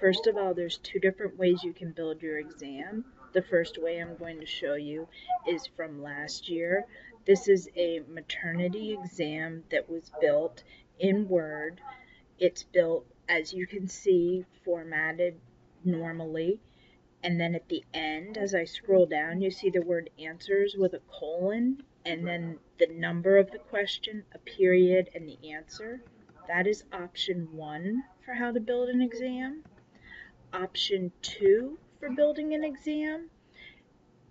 First of all, there's two different ways you can build your exam. The first way I'm going to show you is from last year. This is a maternity exam that was built in Word. It's built, as you can see, formatted normally. And then at the end, as I scroll down, you see the word answers with a colon, and then the number of the question, a period, and the answer. That is option 1 for how to build an exam. Option 2 for building an exam,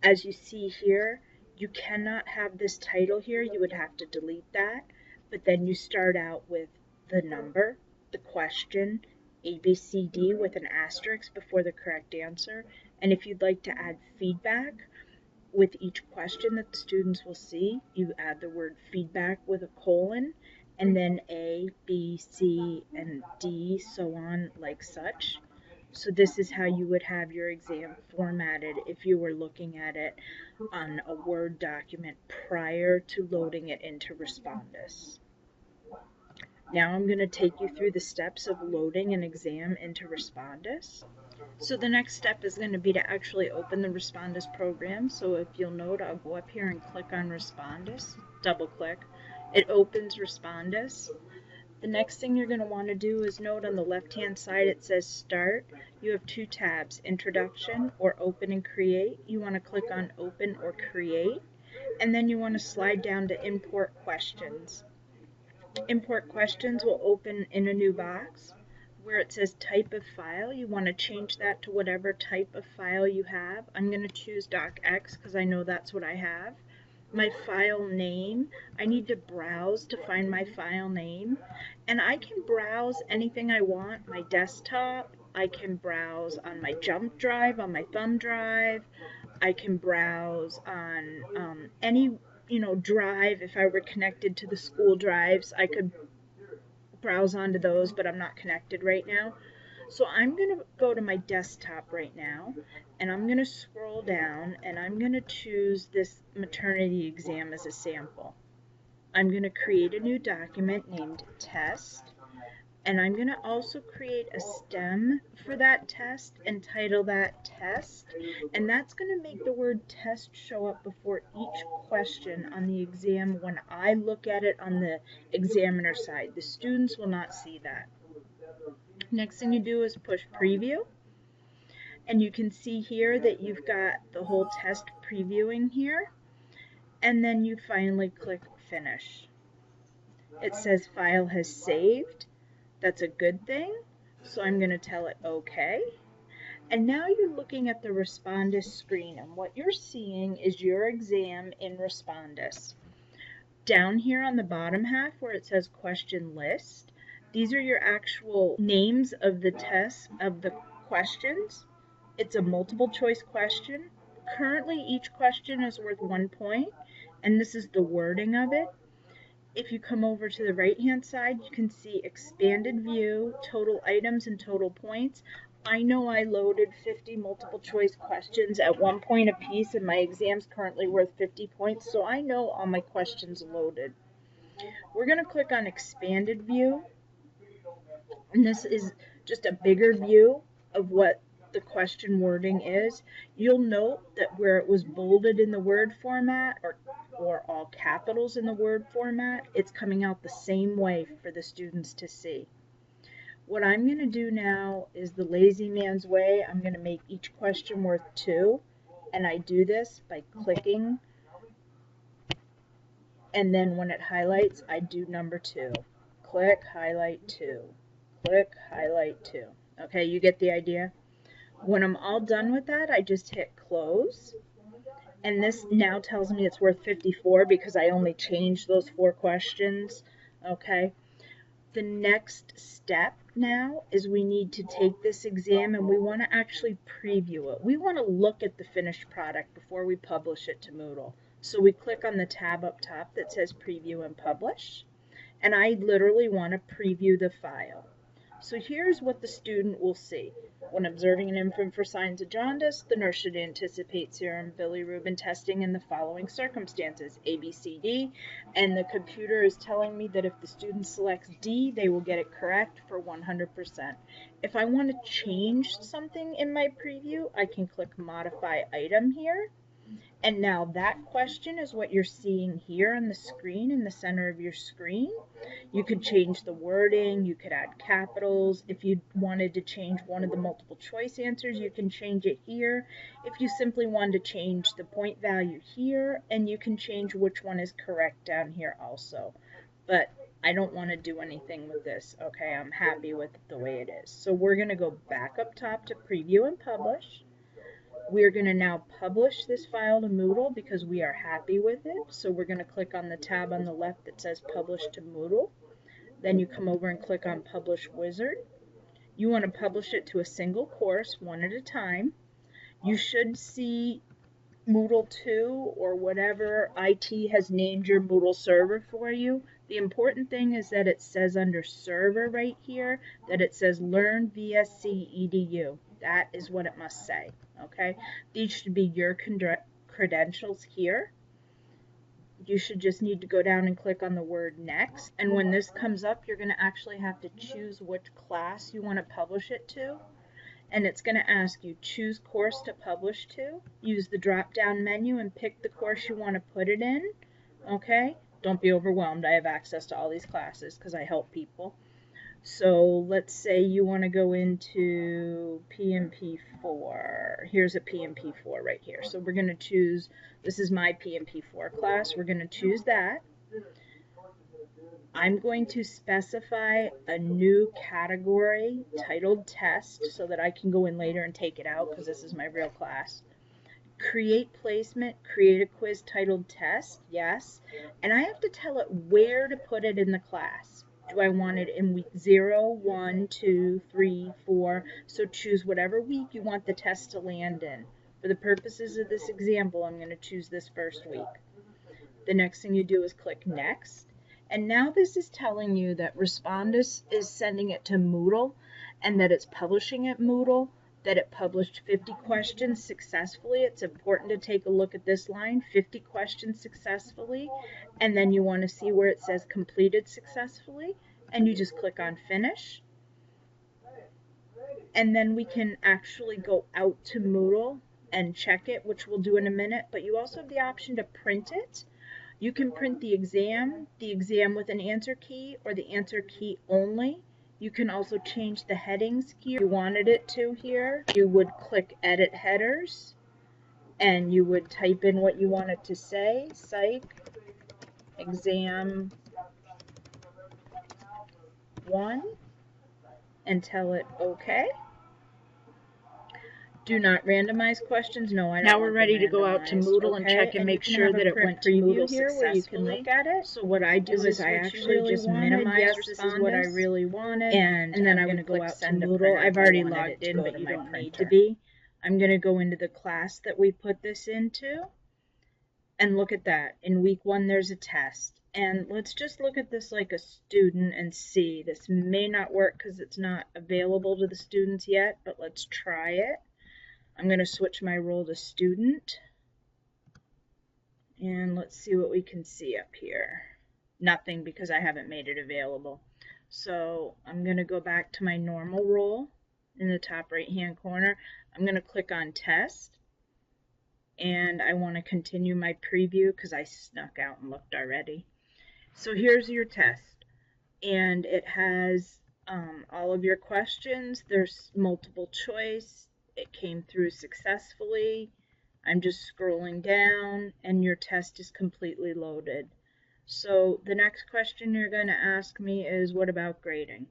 as you see here, you cannot have this title here. You would have to delete that. But then you start out with the number, the question, ABCD with an asterisk before the correct answer. And if you'd like to add feedback with each question that the students will see, you add the word feedback with a colon, and then A, B, C, and D, so on, like such. So this is how you would have your exam formatted if you were looking at it on a Word document prior to loading it into Respondus. Now I'm going to take you through the steps of loading an exam into Respondus. So the next step is going to be to actually open the Respondus program. So if you'll note, I'll go up here and click on Respondus, double click. It opens Respondus. The next thing you're going to want to do is note on the left-hand side it says Start. You have two tabs, Introduction or Open and Create. You want to click on Open or Create, and then you want to slide down to Import Questions. Import Questions will open in a new box. Where it says Type of File, you want to change that to whatever type of file you have. I'm going to choose DocX because I know that's what I have. My file name, I need to browse to find my file name, and I can browse anything I want. My desktop, I can browse on my jump drive, on my thumb drive, I can browse on any drive. If I were connected to the school drives, I could browse onto those, but I'm not connected right now. So I'm going to go to my desktop right now, and I'm going to scroll down, and I'm going to choose this maternity exam as a sample. I'm going to create a new document named Test, and I'm going to also create a stem for that test and title that Test, and that's going to make the word test show up before each question on the exam when I look at it on the examiner side. The students will not see that. Next thing you do is push preview, and you can see here that you've got the whole test previewing here, and then you finally click finish. It says file has saved. That's a good thing, so I'm going to tell it OK. And now you're looking at the Respondus screen, and what you're seeing is your exam in Respondus. Down here on the bottom half where it says question list, these are your actual names of the tests, of the questions. It's a multiple choice question. Currently, each question is worth 1 point, and this is the wording of it. If you come over to the right-hand side, you can see expanded view, total items, and total points. I know I loaded 50 multiple choice questions at 1 point apiece, and my exam's currently worth 50 points, so I know all my questions loaded. We're going to click on expanded view, and this is just a bigger view of what the question wording is. You'll note that where it was bolded in the Word format or all capitals in the Word format, it's coming out the same way for the students to see. What I'm going to do now is the lazy man's way. I'm going to make each question worth 2, and I do this by clicking, and then when it highlights, I do number 2. Click, highlight 2. Click, highlight 2. Okay, you get the idea? When I'm all done with that, I just hit close, and this now tells me it's worth 54 because I only changed those 4 questions. Okay. The next step now is we need to take this exam and we want to actually preview it. We want to look at the finished product before we publish it to Moodle. So we click on the tab up top that says Preview and Publish, and I literally want to preview the file. So here's what the student will see. When observing an infant for signs of jaundice, the nurse should anticipate serum bilirubin testing in the following circumstances, A, B, C, D, and the computer is telling me that if the student selects D, they will get it correct for 100%. If I want to change something in my preview, I can click Modify Item here. And now that question is what you're seeing here on the screen, in the center of your screen. You could change the wording, you could add capitals. If you wanted to change one of the multiple choice answers, you can change it here. If you simply wanted to change the point value here, and you can change which one is correct down here also. But I don't want to do anything with this, okay? I'm happy with the way it is. So we're going to go back up top to Preview and Publish. We're going to now publish this file to Moodle because we are happy with it. So we're going to click on the tab on the left that says Publish to Moodle. Then you come over and click on Publish Wizard. You want to publish it to a single course, one at a time. You should see Moodle 2 or whatever IT has named your Moodle server for you. The important thing is that it says under server right here that it says Learn VSC EDU. That is what it must say, okay? These should be your credentials here. You should just need to go down and click on the word Next. And when this comes up, you're going to actually have to choose which class you want to publish it to. And it's going to ask you, choose course to publish to. Use the drop-down menu and pick the course you want to put it in. Okay? Don't be overwhelmed. I have access to all these classes because I help people. So let's say you want to go into PMP4. Here's a PMP4 right here. So we're going to choose, this is my PMP4 class. We're going to choose that. I'm going to specify a new category titled test so that I can go in later and take it out because this is my real class. Create placement, create a quiz titled test, yes. And I have to tell it where to put it in the class. Do I want it in week 0, 1, 2, 3, 4? So choose whatever week you want the test to land in. For the purposes of this example, I'm going to choose this first week. The next thing you do is click Next. And now this is telling you that Respondus is sending it to Moodle and that it's publishing at Moodle, that it published 50 questions successfully. It's important to take a look at this line, 50 questions successfully, and then you want to see where it says completed successfully, and you just click on Finish. And then we can actually go out to Moodle and check it, which we'll do in a minute, but you also have the option to print it. You can print the exam with an answer key, or the answer key only. You can also change the headings here. If you wanted it to here, you would click Edit Headers, and you would type in what you wanted to say, Psych, Exam 1, and tell it OK. Do not randomize questions. No, I don't. Now we're ready to go out to Moodle and check and make sure that it went to Moodle here where you can look at it. So what I do is I actually just minimize Respondus. This is what I really wanted. And then I'm going to go out to Moodle. I've already logged in, but you don't need to be. I'm going to go into the class that we put this into. And look at that. In week 1, there's a test. And let's just look at this like a student and see. This may not work because it's not available to the students yet, but let's try it. I'm going to switch my role to student, and let's see what we can see up here. Nothing because I haven't made it available. So I'm going to go back to my normal role in the top right hand corner. I'm going to click on test, and I want to continue my preview because I snuck out and looked already. So here's your test, and it has all of your questions. There's multiple choice. It came through successfully. I'm just scrolling down and your test is completely loaded. So the next question you're going to ask me is, what about grading?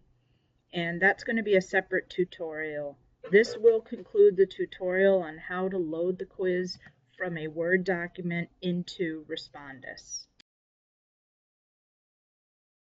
And that's going to be a separate tutorial. This will conclude the tutorial on how to load the quiz from a Word document into Respondus.